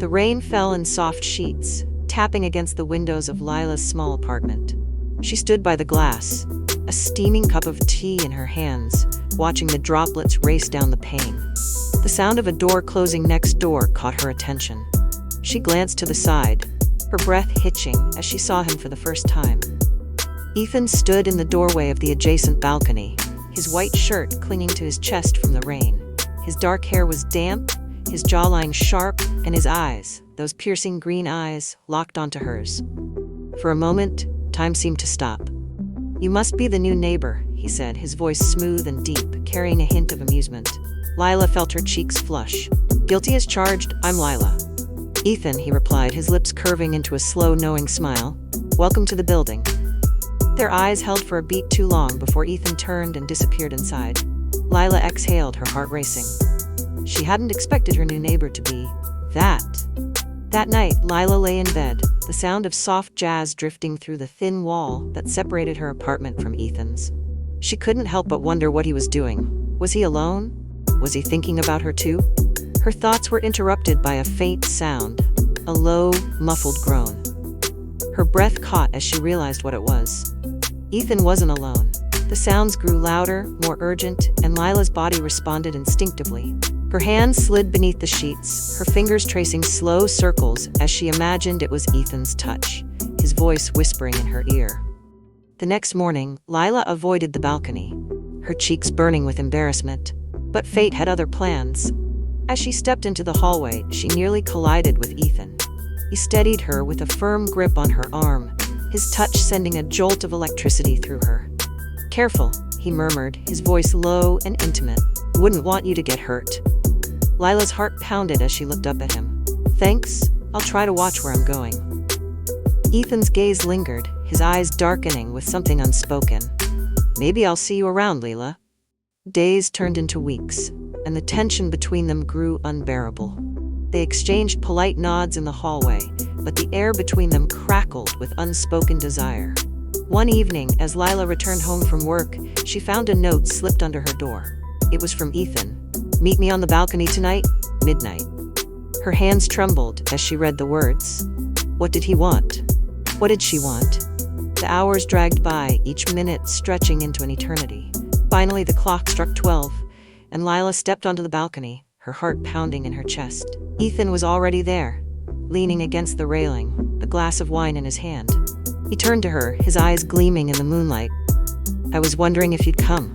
The rain fell in soft sheets, tapping against the windows of Lila's small apartment. She stood by the glass, a steaming cup of tea in her hands, watching the droplets race down the pane. The sound of a door closing next door caught her attention. She glanced to the side, her breath hitching as she saw him for the first time. Ethan stood in the doorway of the adjacent balcony, his white shirt clinging to his chest from the rain. His dark hair was damp, his jawline sharp, and his eyes, those piercing green eyes, locked onto hers. For a moment, time seemed to stop. "You must be the new neighbor," he said, his voice smooth and deep, carrying a hint of amusement. Lila felt her cheeks flush. "Guilty as charged, I'm Lila." "Ethan," he replied, his lips curving into a slow, knowing smile. "Welcome to the building." Their eyes held for a beat too long before Ethan turned and disappeared inside. Lila exhaled, her heart racing. She hadn't expected her new neighbor to be that. That night, Lila lay in bed, the sound of soft jazz drifting through the thin wall that separated her apartment from Ethan's. She couldn't help but wonder what he was doing. Was he alone? Was he thinking about her too? Her thoughts were interrupted by a faint sound, a low, muffled groan. Her breath caught as she realized what it was. Ethan wasn't alone. The sounds grew louder, more urgent, and Lila's body responded instinctively. Her hands slid beneath the sheets, her fingers tracing slow circles as she imagined it was Ethan's touch, his voice whispering in her ear. The next morning, Lila avoided the balcony, her cheeks burning with embarrassment. But fate had other plans. As she stepped into the hallway, she nearly collided with Ethan. He steadied her with a firm grip on her arm, his touch sending a jolt of electricity through her. "Careful," he murmured, his voice low and intimate. "Wouldn't want you to get hurt." Lila's heart pounded as she looked up at him. "Thanks, I'll try to watch where I'm going." Ethan's gaze lingered, his eyes darkening with something unspoken. "Maybe I'll see you around, Lila." Days turned into weeks, and the tension between them grew unbearable. They exchanged polite nods in the hallway, but the air between them crackled with unspoken desire. One evening, as Lila returned home from work, she found a note slipped under her door. It was from Ethan. "Meet me on the balcony tonight, midnight." Her hands trembled as she read the words. What did he want? What did she want? The hours dragged by, each minute stretching into an eternity. Finally, the clock struck 12, and Lila stepped onto the balcony, her heart pounding in her chest. Ethan was already there, leaning against the railing, a glass of wine in his hand. He turned to her, his eyes gleaming in the moonlight. "I was wondering if you'd come."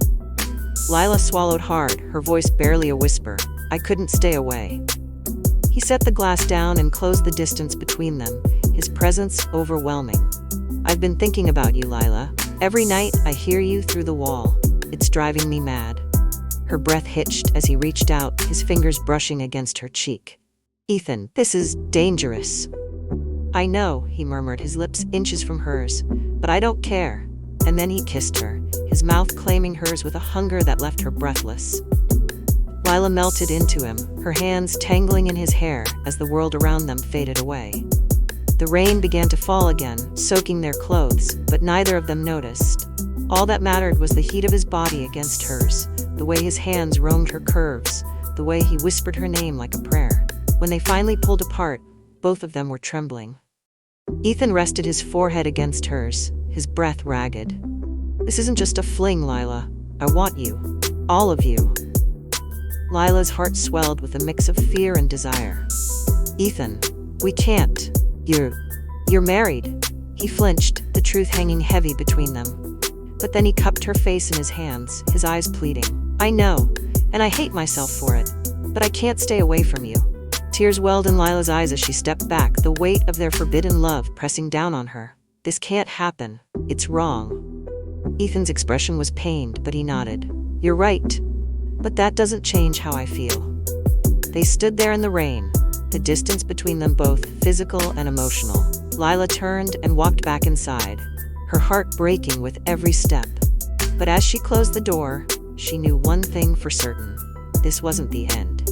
Lila swallowed hard, her voice barely a whisper. "I couldn't stay away." He set the glass down and closed the distance between them, his presence overwhelming. "I've been thinking about you, Lila. Every night I hear you through the wall. It's driving me mad." Her breath hitched as he reached out, his fingers brushing against her cheek. "Ethan, this is dangerous." "I know," he murmured, his lips inches from hers, "but I don't care." And then he kissed her, his mouth claiming hers with a hunger that left her breathless. Lila melted into him, her hands tangling in his hair as the world around them faded away. The rain began to fall again, soaking their clothes, but neither of them noticed. All that mattered was the heat of his body against hers, the way his hands roamed her curves, the way he whispered her name like a prayer. When they finally pulled apart, both of them were trembling. Ethan rested his forehead against hers, his breath ragged. "This isn't just a fling, Lila. I want you. All of you." Lila's heart swelled with a mix of fear and desire. "Ethan, we can't. You're married." He flinched, the truth hanging heavy between them. But then he cupped her face in his hands, his eyes pleading. "I know, and I hate myself for it, but I can't stay away from you." Tears welled in Lila's eyes as she stepped back, the weight of their forbidden love pressing down on her. "This can't happen. It's wrong." Ethan's expression was pained, but he nodded. "You're right, but that doesn't change how I feel." They stood there in the rain, the distance between them both physical and emotional. Lila turned and walked back inside, her heart breaking with every step. But as she closed the door, she knew one thing for certain. This wasn't the end.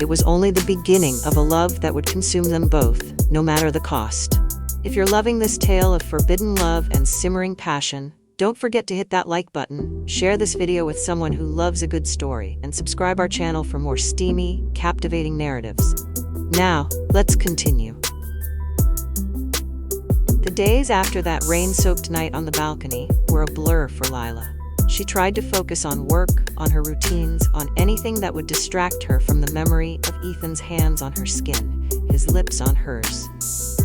It was only the beginning of a love that would consume them both, no matter the cost. If you're loving this tale of forbidden love and simmering passion, don't forget to hit that like button, share this video with someone who loves a good story, and subscribe our channel for more steamy, captivating narratives. Now, let's continue. The days after that rain-soaked night on the balcony were a blur for Lila. She tried to focus on work, on her routines, on anything that would distract her from the memory of Ethan's hands on her skin, his lips on hers.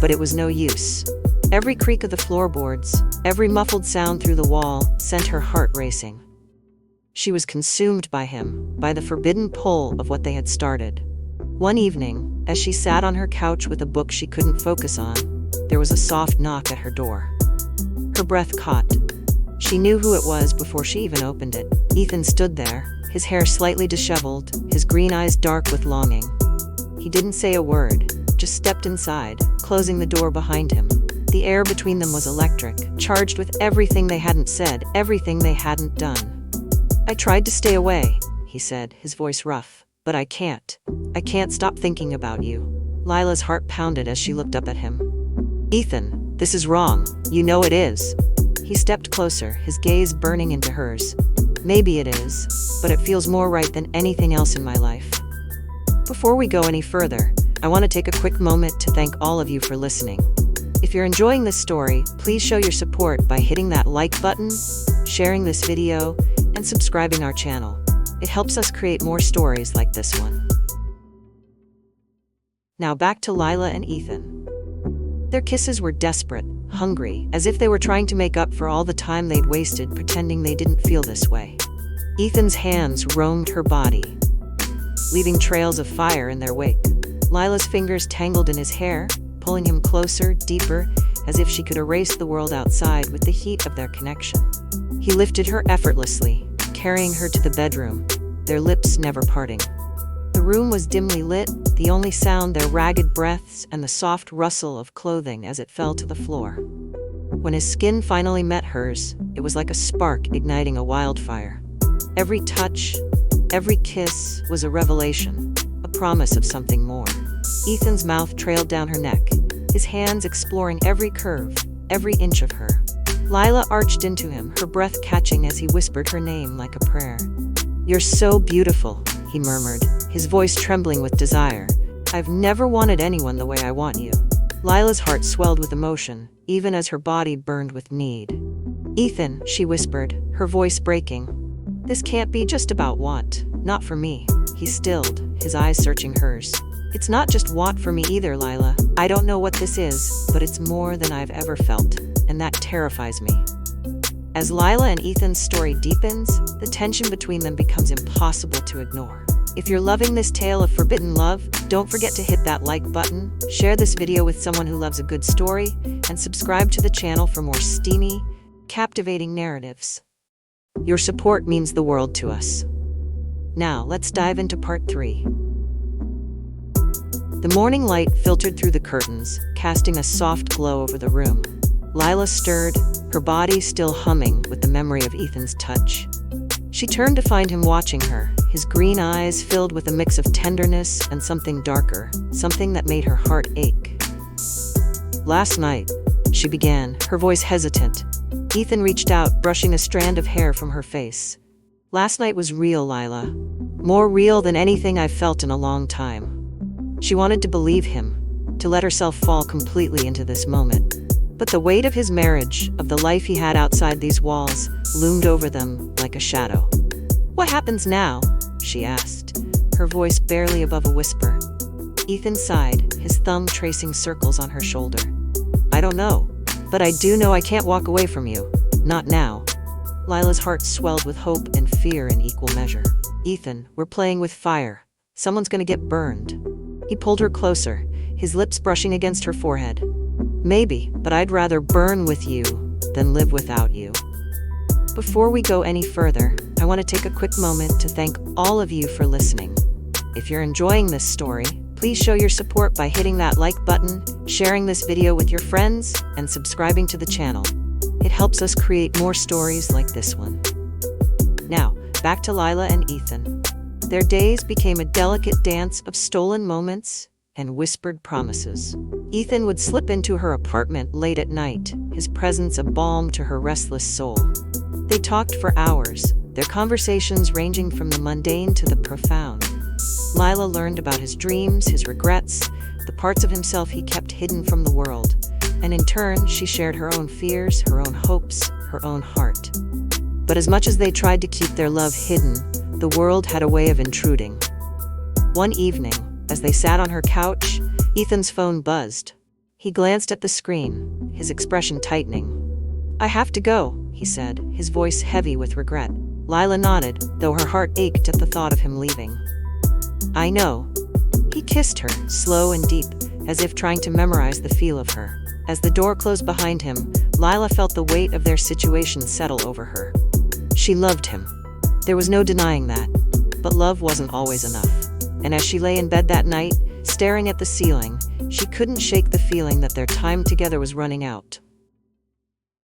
But it was no use. Every creak of the floorboards, every muffled sound through the wall sent her heart racing. She was consumed by him, by the forbidden pull of what they had started. One evening, as she sat on her couch with a book she couldn't focus on, there was a soft knock at her door. Her breath caught. She knew who it was before she even opened it. Ethan stood there, his hair slightly disheveled, his green eyes dark with longing. He didn't say a word, just stepped inside, closing the door behind him. The air between them was electric, charged with everything they hadn't said, everything they hadn't done. "I tried to stay away," he said, his voice rough, "but I can't. I can't stop thinking about you." Lila's heart pounded as she looked up at him. "Ethan, this is wrong. You know it is." He stepped closer, his gaze burning into hers. "Maybe it is, but it feels more right than anything else in my life." Before we go any further, I want to take a quick moment to thank all of you for listening. If you're enjoying this story, please show your support by hitting that like button, sharing this video, and subscribing our channel. It helps us create more stories like this one. Now back to Lila and Ethan. Their kisses were desperate, hungry, as if they were trying to make up for all the time they'd wasted pretending they didn't feel this way. Ethan's hands roamed her body, leaving trails of fire in their wake. Lila's fingers tangled in his hair, pulling him closer, deeper, as if she could erase the world outside with the heat of their connection. He lifted her effortlessly, carrying her to the bedroom, their lips never parting. The room was dimly lit, the only sound their ragged breaths and the soft rustle of clothing as it fell to the floor. When his skin finally met hers, it was like a spark igniting a wildfire. Every touch, every kiss was a revelation, a promise of something more. Ethan's mouth trailed down her neck, his hands exploring every curve, every inch of her. Lila arched into him, her breath catching as he whispered her name like a prayer. "You're so beautiful," he murmured, his voice trembling with desire. "I've never wanted anyone the way I want you." Lila's heart swelled with emotion, even as her body burned with need. "Ethan," she whispered, her voice breaking. "This can't be just about want. Not for me." He stilled, his eyes searching hers. "It's not just want for me either, Lila. I don't know what this is, but it's more than I've ever felt, and that terrifies me." As Lila and Ethan's story deepens, the tension between them becomes impossible to ignore. If you're loving this tale of forbidden love, don't forget to hit that like button, share this video with someone who loves a good story, and subscribe to the channel for more steamy, captivating narratives. Your support means the world to us. Now, let's dive into part 3. The morning light filtered through the curtains, casting a soft glow over the room. Lila stirred, her body still humming with the memory of Ethan's touch. She turned to find him watching her, his green eyes filled with a mix of tenderness and something darker, something that made her heart ache. "Last night," she began, her voice hesitant. Ethan reached out, brushing a strand of hair from her face. "Last night was real, Lila. More real than anything I've felt in a long time." She wanted to believe him, to let herself fall completely into this moment. But the weight of his marriage, of the life he had outside these walls, loomed over them like a shadow. "What happens now?" she asked, her voice barely above a whisper. Ethan sighed, his thumb tracing circles on her shoulder. "I don't know, but I do know I can't walk away from you. Not now." Lila's heart swelled with hope and fear in equal measure. "Ethan, we're playing with fire. Someone's gonna get burned." He pulled her closer, his lips brushing against her forehead. "Maybe, but I'd rather burn with you than live without you." Before we go any further, I want to take a quick moment to thank all of you for listening. If you're enjoying this story, please show your support by hitting that like button, sharing this video with your friends, and subscribing to the channel. It helps us create more stories like this one. Now, back to Lila and Ethan. Their days became a delicate dance of stolen moments and whispered promises. Ethan would slip into her apartment late at night, his presence a balm to her restless soul. They talked for hours, their conversations ranging from the mundane to the profound. Lila learned about his dreams, his regrets, the parts of himself he kept hidden from the world. And in turn, she shared her own fears, her own hopes, her own heart. But as much as they tried to keep their love hidden, the world had a way of intruding. One evening, as they sat on her couch, Ethan's phone buzzed. He glanced at the screen, his expression tightening. "I have to go," he said, his voice heavy with regret. Lila nodded, though her heart ached at the thought of him leaving. "I know." He kissed her, slow and deep, as if trying to memorize the feel of her. As the door closed behind him, Lila felt the weight of their situation settle over her. She loved him. There was no denying that. But love wasn't always enough. And as she lay in bed that night, staring at the ceiling, she couldn't shake the feeling that their time together was running out.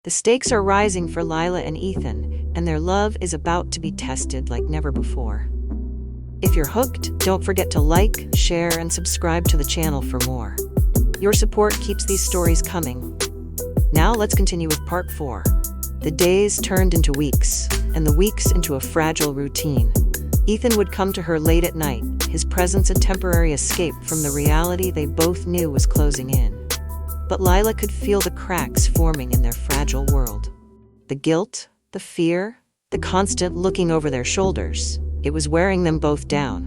The stakes are rising for Lila and Ethan, and their love is about to be tested like never before. If you're hooked, don't forget to like, share, and subscribe to the channel for more. Your support keeps these stories coming. Now let's continue with part 4. The days turned into weeks, and the weeks into a fragile routine. Ethan would come to her late at night, his presence a temporary escape from the reality they both knew was closing in. But Lila could feel the cracks forming in their fragile world. The guilt, the fear, the constant looking over their shoulders, it was wearing them both down.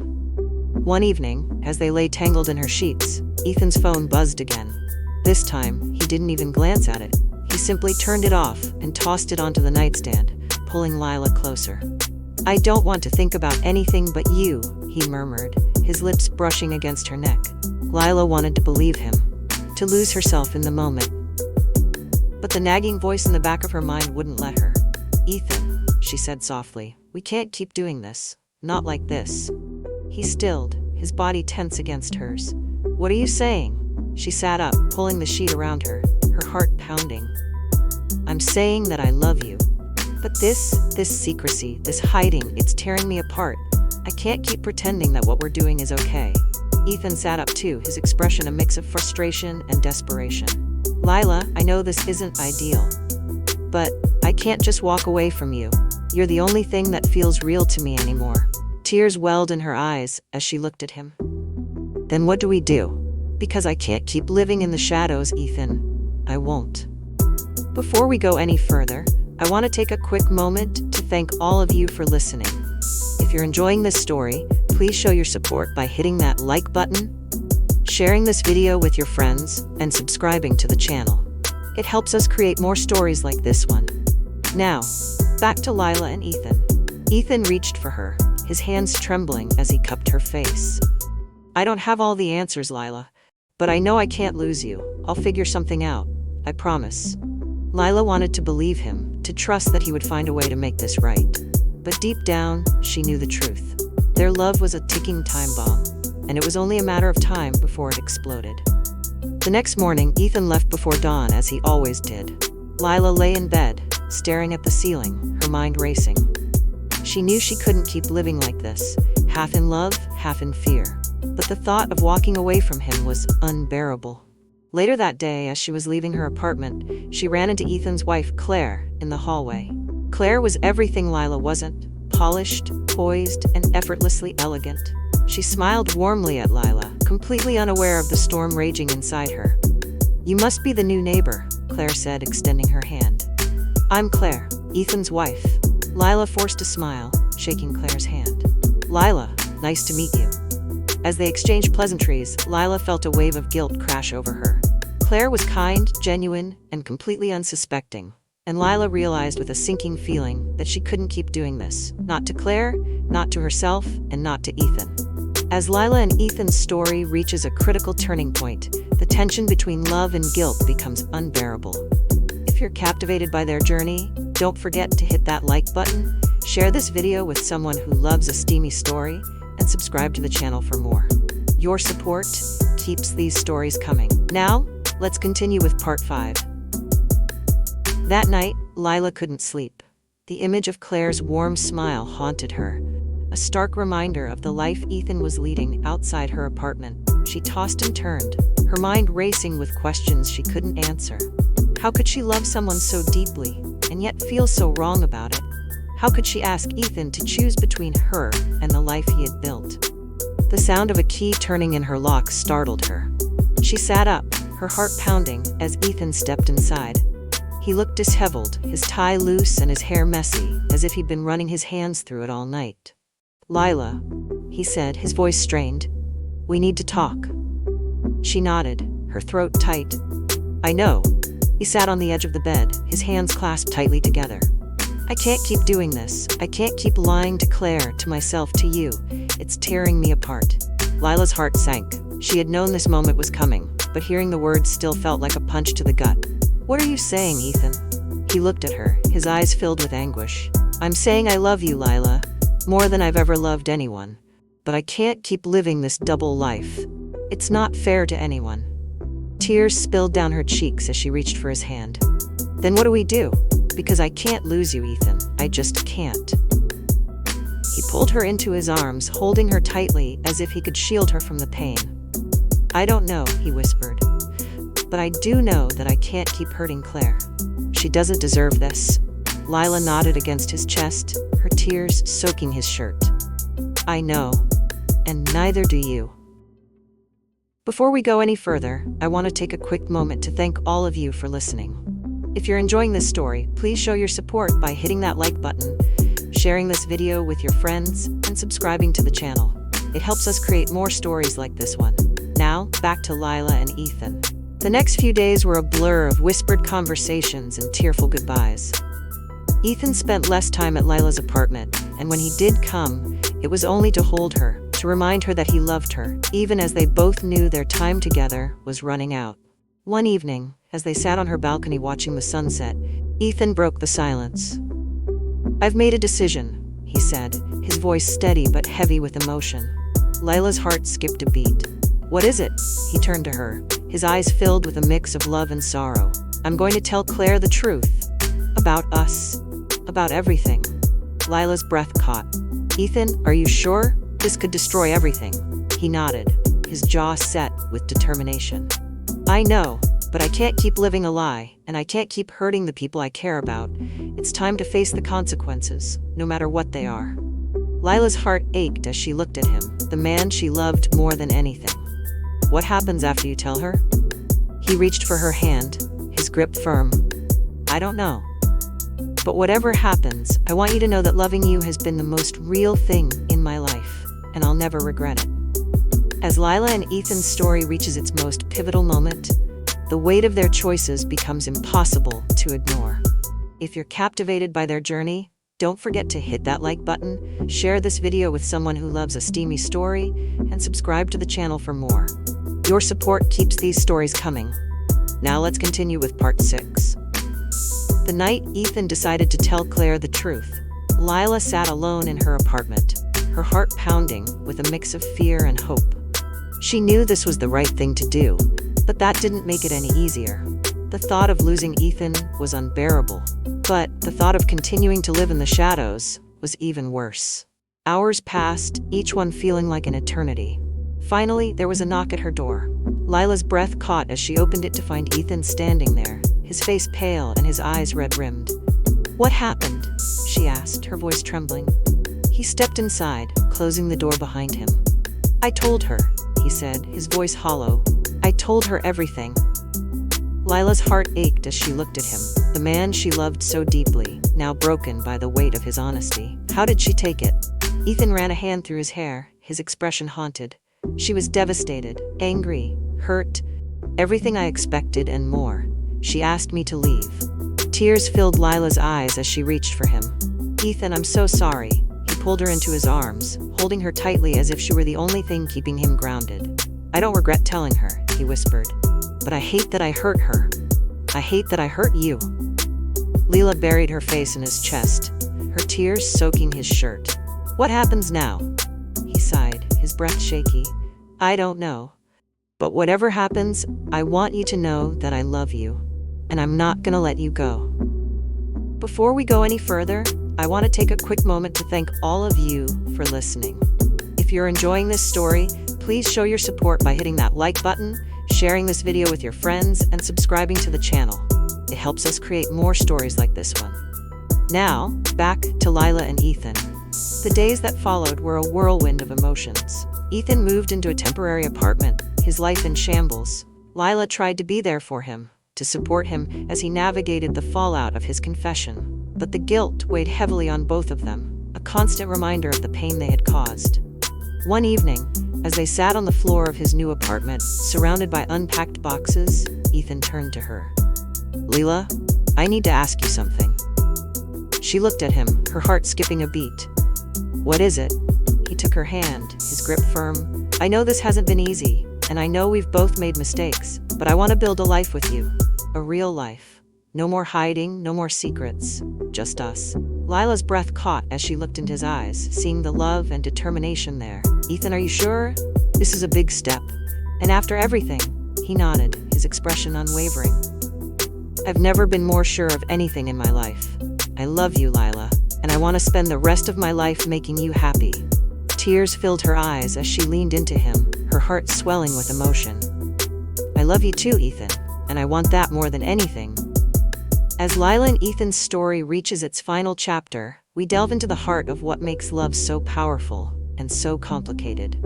One evening, as they lay tangled in her sheets, Ethan's phone buzzed again. This time, he didn't even glance at it. He simply turned it off and tossed it onto the nightstand, pulling Lila closer. "I don't want to think about anything but you," he murmured, his lips brushing against her neck. Lila wanted to believe him, to lose herself in the moment. But the nagging voice in the back of her mind wouldn't let her. "Ethan," she said softly, "we can't keep doing this. Not like this." He stilled, his body tense against hers. "What are you saying?" She sat up, pulling the sheet around her, her heart pounding. "I'm saying that I love you. But this secrecy, this hiding, it's tearing me apart. I can't keep pretending that what we're doing is okay." Ethan sat up too, his expression a mix of frustration and desperation. "Lila, I know this isn't ideal. But I can't just walk away from you. You're the only thing that feels real to me anymore." Tears welled in her eyes as she looked at him. "Then what do we do? Because I can't keep living in the shadows, Ethan. I won't." Before we go any further, I want to take a quick moment to thank all of you for listening. If you're enjoying this story, please show your support by hitting that like button, sharing this video with your friends, and subscribing to the channel. It helps us create more stories like this one. Now, back to Lila and Ethan. Ethan reached for her, his hands trembling as he cupped her face. "I don't have all the answers, Lila, but I know I can't lose you. I'll figure something out. I promise." Lila wanted to believe him, to trust that he would find a way to make this right. But deep down, she knew the truth. Their love was a ticking time bomb, and it was only a matter of time before it exploded. The next morning, Ethan left before dawn as he always did. Lila lay in bed, staring at the ceiling, her mind racing. She knew she couldn't keep living like this, half in love, half in fear. But the thought of walking away from him was unbearable. Later that day, as she was leaving her apartment, she ran into Ethan's wife, Claire, in the hallway. Claire was everything Lila wasn't: polished, poised, and effortlessly elegant. She smiled warmly at Lila, completely unaware of the storm raging inside her. "You must be the new neighbor," Claire said, extending her hand. "I'm Claire, Ethan's wife." Lila forced a smile, shaking Claire's hand. "Lila, nice to meet you." As they exchanged pleasantries, Lila felt a wave of guilt crash over her. Claire was kind, genuine, and completely unsuspecting. And Lila realized with a sinking feeling that she couldn't keep doing this. Not to Claire, not to herself, and not to Ethan. As Lila and Ethan's story reaches a critical turning point, the tension between love and guilt becomes unbearable. If you're captivated by their journey, don't forget to hit that like button, share this video with someone who loves a steamy story, and subscribe to the channel for more. Your support keeps these stories coming. Now, let's continue with part 5. That night, Lila couldn't sleep. The image of Claire's warm smile haunted her, a stark reminder of the life Ethan was leading outside her apartment. She tossed and turned, her mind racing with questions she couldn't answer. How could she love someone so deeply, and yet feel so wrong about it? How could she ask Ethan to choose between her and the life he had built? The sound of a key turning in her lock startled her. She sat up, her heart pounding, as Ethan stepped inside. He looked disheveled, his tie loose and his hair messy, as if he'd been running his hands through it all night. "Lila," he said, his voice strained. "We need to talk." She nodded, her throat tight. "I know." He sat on the edge of the bed, his hands clasped tightly together. "I can't keep doing this. I can't keep lying to Claire, to myself, to you. It's tearing me apart." Lila's heart sank. She had known this moment was coming, but hearing the words still felt like a punch to the gut. "What are you saying, Ethan?" He looked at her, his eyes filled with anguish. "I'm saying I love you, Lila, more than I've ever loved anyone. But I can't keep living this double life. It's not fair to anyone." Tears spilled down her cheeks as she reached for his hand. "Then what do we do? Because I can't lose you, Ethan. I just can't." He pulled her into his arms, holding her tightly as if he could shield her from the pain. "I don't know," he whispered. "But I do know that I can't keep hurting Claire. She doesn't deserve this." Lila nodded against his chest, her tears soaking his shirt. "I know, and neither do you." Before we go any further, I want to take a quick moment to thank all of you for listening. If you're enjoying this story, please show your support by hitting that like button, sharing this video with your friends, and subscribing to the channel. It helps us create more stories like this one. Now, back to Lila and Ethan. The next few days were a blur of whispered conversations and tearful goodbyes. Ethan spent less time at Lila's apartment, and when he did come, it was only to hold her, to remind her that he loved her, even as they both knew their time together was running out. One evening, as they sat on her balcony watching the sunset, Ethan broke the silence. "I've made a decision," he said, his voice steady but heavy with emotion. Lila's heart skipped a beat. "What is it?" He turned to her, his eyes filled with a mix of love and sorrow. "I'm going to tell Claire the truth. About us. About everything." Lila's breath caught. "Ethan, are you sure? This could destroy everything." He nodded, his jaw set with determination. "I know, but I can't keep living a lie, and I can't keep hurting the people I care about. It's time to face the consequences, no matter what they are." Lila's heart ached as she looked at him, the man she loved more than anything. "What happens after you tell her?" He reached for her hand, his grip firm. "I don't know. But whatever happens, I want you to know that loving you has been the most real thing in my life, and I'll never regret it." As Lila and Ethan's story reaches its most pivotal moment, the weight of their choices becomes impossible to ignore. If you're captivated by their journey, don't forget to hit that like button, share this video with someone who loves a steamy story, and subscribe to the channel for more. Your support keeps these stories coming. Now let's continue with part 6. The night Ethan decided to tell Claire the truth, Lila sat alone in her apartment, her heart pounding with a mix of fear and hope. She knew this was the right thing to do, but that didn't make it any easier. The thought of losing Ethan was unbearable, but the thought of continuing to live in the shadows was even worse. Hours passed, each one feeling like an eternity. Finally, there was a knock at her door. Lila's breath caught as she opened it to find Ethan standing there, his face pale and his eyes red-rimmed. "What happened?" she asked, her voice trembling. He stepped inside, closing the door behind him. "I told her," he said, his voice hollow. "I told her everything." Lila's heart ached as she looked at him, the man she loved so deeply, now broken by the weight of his honesty. How did she take it? Ethan ran a hand through his hair, his expression haunted. "She was devastated, angry, hurt, everything I expected and more. She asked me to leave." Tears filled Lila's eyes as she reached for him. "Ethan, I'm so sorry." He pulled her into his arms, holding her tightly as if she were the only thing keeping him grounded. "I don't regret telling her," he whispered. "But I hate that I hurt her. I hate that I hurt you." Lila buried her face in his chest, her tears soaking his shirt. "What happens now?" He sighed, his breath shaky. "I don't know. But whatever happens, I want you to know that I love you, and I'm not gonna let you go." Before we go any further, I want to take a quick moment to thank all of you for listening. If you're enjoying this story, please show your support by hitting that like button, sharing this video with your friends, and subscribing to the channel. It helps us create more stories like this one. Now, back to Lila and Ethan. The days that followed were a whirlwind of emotions. Ethan moved into a temporary apartment, his life in shambles. Lila tried to be there for him, to support him as he navigated the fallout of his confession. But the guilt weighed heavily on both of them, a constant reminder of the pain they had caused. One evening, as they sat on the floor of his new apartment, surrounded by unpacked boxes, Ethan turned to her. "Lila, I need to ask you something." She looked at him, her heart skipping a beat. "What is it?" He took her hand, his grip firm. "I know this hasn't been easy, and I know we've both made mistakes, but I want to build a life with you. A real life. No more hiding, no more secrets. Just us." Lila's breath caught as she looked into his eyes, seeing the love and determination there. "Ethan, are you sure? This is a big step." And after everything, he nodded, his expression unwavering. "I've never been more sure of anything in my life. I love you, Lila, and I want to spend the rest of my life making you happy." Tears filled her eyes as she leaned into him, her heart swelling with emotion. "I love you too, Ethan, and I want that more than anything." As Lila and Ethan's story reaches its final chapter, we delve into the heart of what makes love so powerful and so complicated.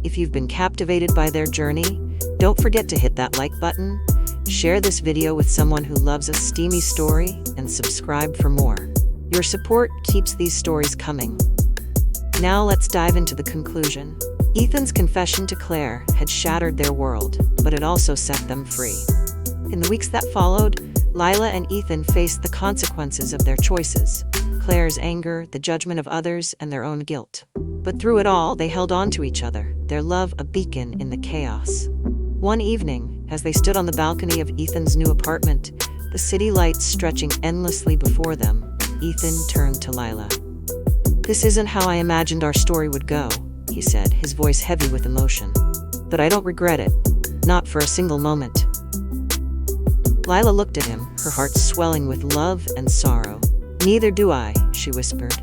If you've been captivated by their journey, don't forget to hit that like button, share this video with someone who loves a steamy story, and subscribe for more. Your support keeps these stories coming. Now let's dive into the conclusion. Ethan's confession to Claire had shattered their world, but it also set them free. In the weeks that followed, Lila and Ethan faced the consequences of their choices, Claire's anger, the judgment of others, and their own guilt. But through it all, they held on to each other, their love a beacon in the chaos. One evening, as they stood on the balcony of Ethan's new apartment, the city lights stretching endlessly before them, Ethan turned to Lila. "This isn't how I imagined our story would go," he said, his voice heavy with emotion. "But I don't regret it. Not for a single moment." Lila looked at him, her heart swelling with love and sorrow. "Neither do I," she whispered.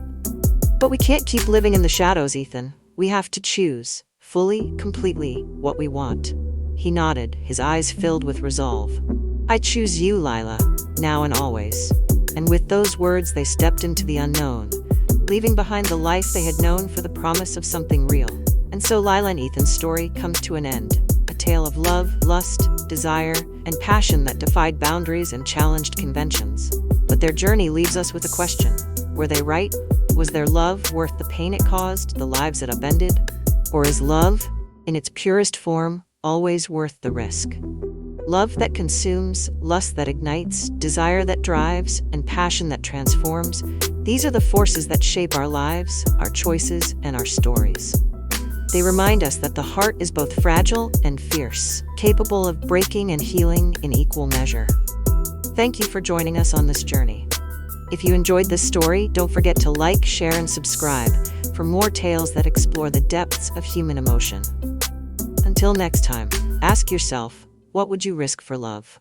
"But we can't keep living in the shadows, Ethan. We have to choose, fully, completely, what we want." He nodded, his eyes filled with resolve. "I choose you, Lila, now and always." And with those words, they stepped into the unknown, leaving behind the life they had known for the promise of something real. And so Lila and Ethan's story comes to an end. A tale of love, lust, desire, and passion that defied boundaries and challenged conventions. But their journey leaves us with a question. Were they right? Was their love worth the pain it caused, the lives it upended? Or is love, in its purest form, always worth the risk? Love that consumes, lust that ignites, desire that drives, and passion that transforms, these are the forces that shape our lives, our choices, and our stories. They remind us that the heart is both fragile and fierce, capable of breaking and healing in equal measure. Thank you for joining us on this journey. If you enjoyed this story, don't forget to like, share, and subscribe for more tales that explore the depths of human emotion. Until next time, ask yourself, what would you risk for love?